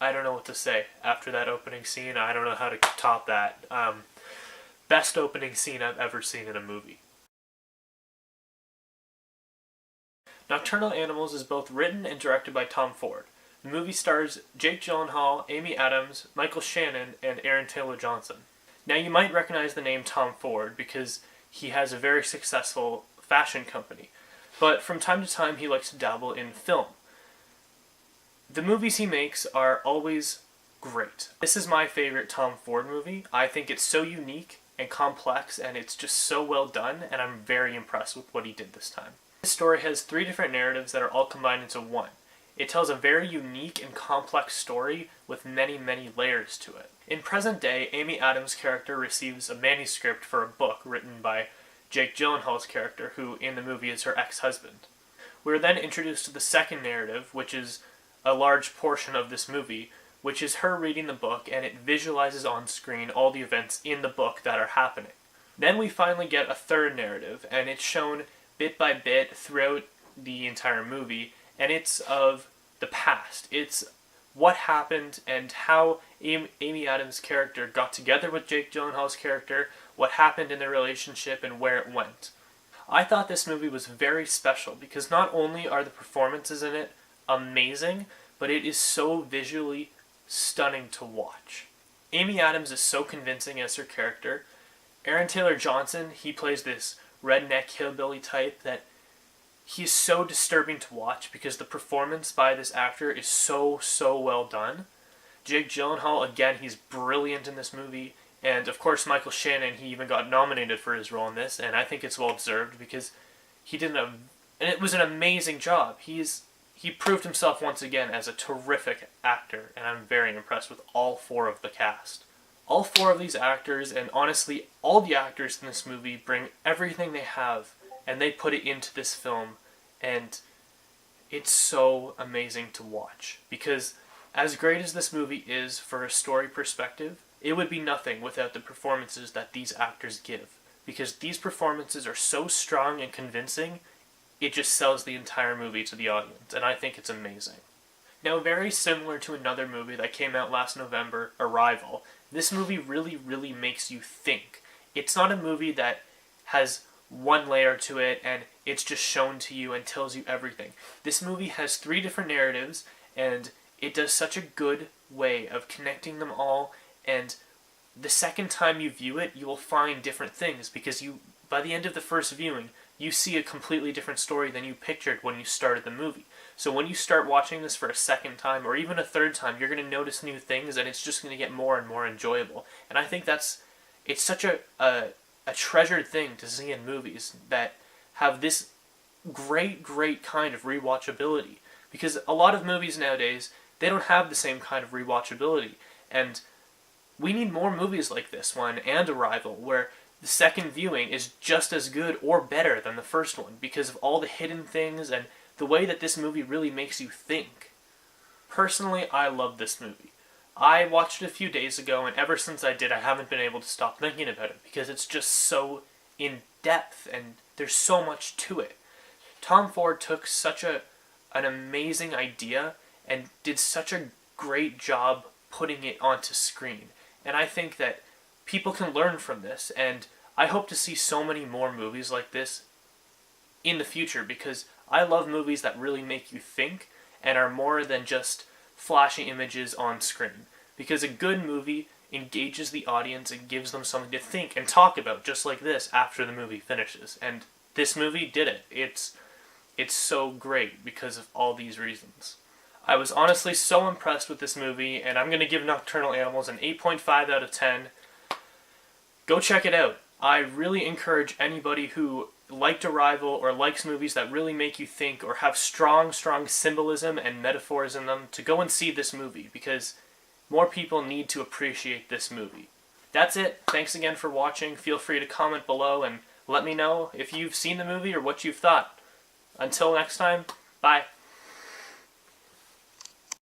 I don't know what to say after that opening scene. I don't know how to top that. Best opening scene I've ever seen in a movie. Nocturnal Animals is both written and directed by Tom Ford. The movie stars Jake Gyllenhaal, Amy Adams, Michael Shannon, and Aaron Taylor Johnson. Now you might recognize the name Tom Ford because he has a very successful fashion company, but from time to time he likes to dabble in film. The movies he makes are always great. This is my favorite Tom Ford movie. I think it's so unique and complex, and it's just so well done, and I'm very impressed with what he did this time. This story has 3 different narratives that are all combined into one. It tells a very unique and complex story with many, many layers to it. In present day, Amy Adams' character receives a manuscript for a book written by Jake Gyllenhaal's character, who in the movie is her ex-husband. We're then introduced to the second narrative, which is a large portion of this movie, which is her reading the book, and it visualizes on screen all the events in the book that are happening. Then we finally get a third narrative, and it's shown bit by bit throughout the entire movie, and it's of the past. It's what happened and how Amy Adams' character got together with Jake Gyllenhaal's character, what happened in their relationship, and where it went. I thought this movie was very special because not only are the performances in it amazing, but it is so visually stunning to watch. Amy Adams is so convincing as her character. Aaron Taylor Johnson, he plays this redneck hillbilly type that he's so disturbing to watch because the performance by this actor is so well done. Jake Gyllenhaal, again, he's brilliant in this movie. And of course Michael Shannon, he even got nominated for his role in this, and I think it's well observed because he did and it was an amazing job. He proved himself once again as a terrific actor, and I'm very impressed with all 4 of the cast. All 4 of these actors, and honestly all the actors in this movie, bring everything they have and they put it into this film, and it's so amazing to watch. Because as great as this movie is for a story perspective, it would be nothing without the performances that these actors give. Because these performances are so strong and convincing, it just sells the entire movie to the audience, and I think it's amazing. Now, very similar to another movie that came out last November, Arrival, this movie really makes you think. It's not a movie that has one layer to it and it's just shown to you and tells you everything. This movie has 3 different narratives, and it does such a good way of connecting them all, and the second time you view it, you will find different things because by the end of the first viewing, you see a completely different story than you pictured when you started the movie. So when you start watching this for a second time or even a third time, you're going to notice new things, and it's just going to get more and more enjoyable. And I think it's such a treasured thing to see in movies that have this great kind of rewatchability. Because a lot of movies nowadays, they don't have the same kind of rewatchability. And we need more movies like this one and Arrival, where the second viewing is just as good or better than the first one because of all the hidden things and the way that this movie really makes you think. Personally, I love this movie. I watched it a few days ago, and ever since I did, I haven't been able to stop thinking about it because it's just so in-depth and there's so much to it. Tom Ford took such an amazing idea and did such a great job putting it onto screen. And I think that people can learn from this, and I hope to see so many more movies like this in the future because I love movies that really make you think and are more than just flashy images on screen. Because a good movie engages the audience and gives them something to think and talk about, just like this, after the movie finishes. And this movie did it. It's so great because of all these reasons. I was honestly so impressed with this movie, and I'm going to give Nocturnal Animals an 8.5 out of 10. Go check it out. I really encourage anybody who liked Arrival or likes movies that really make you think or have strong symbolism and metaphors in them to go and see this movie because more people need to appreciate this movie. That's it. Thanks again for watching. Feel free to comment below and let me know if you've seen the movie or what you've thought. Until next time, bye.